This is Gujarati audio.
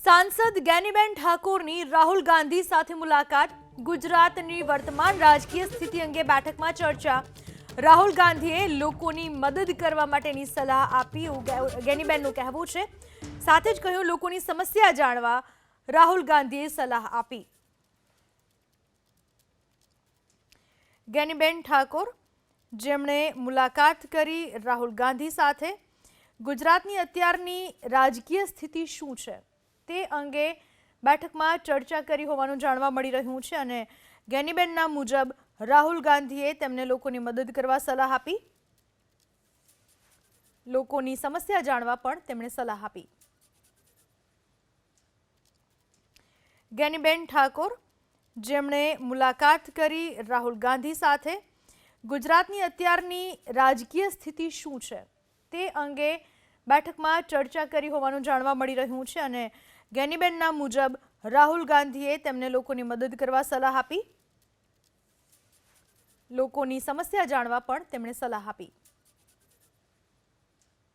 सांसद ज्ञानीबेन ઠાકોરની રાહુલ ગાંધી સાથે મુલાકાત। ગુજરાતની વર્તમાન રાજકીય સ્થિતિ અંગે બેઠકમાં ચર્ચા। રાહુલ ગાંધીએ લોકોની મદદ કરવા માટેની સલાહ આપી જ્ઞાનીબેનનું કહેવું છે। સાથે જ કહ્યું લોકોની સમસ્યા જાણવા રાહુલ ગાંધીએ સલાહ આપી। જ્ઞાનીબેન ઠાકોર જેમણે મુલાકાત કરી રાહુલ ગાંધી સાથે। ગુજરાતની અત્યારની રાજકીય સ્થિતિ શું છે તે અંગે બેઠકમાં ચર્ચા કરી હોવાનું જાણવા મળી રહ્યું છે અને જ્ઞાનીબેનના મુજબ રાહુલ ગાંધીએ તેમને લોકોની મદદ કરવા સલાહ આપી। લોકોની સમસ્યા જાણવા પણ તેમણે સલાહ આપી। જ્ઞાનીબેન ઠાકોર જેમણે મુલાકાત કરી રાહુલ ગાંધી સાથે। ગુજરાતની અત્યારની રાજકીય સ્થિતિ શું છે તે અંગે બેઠકમાં ચર્ચા કરી હોવાનું જાણવા મળી રહ્યું છે અને જ્ઞાનીબેનના મુજબ રાહુલ ગાંધીએ તેમને લોકોની મદદ કરવા સલાહ આપી। લોકોની સમસ્યા જાણવા પણ તેમણે સલાહ આપી।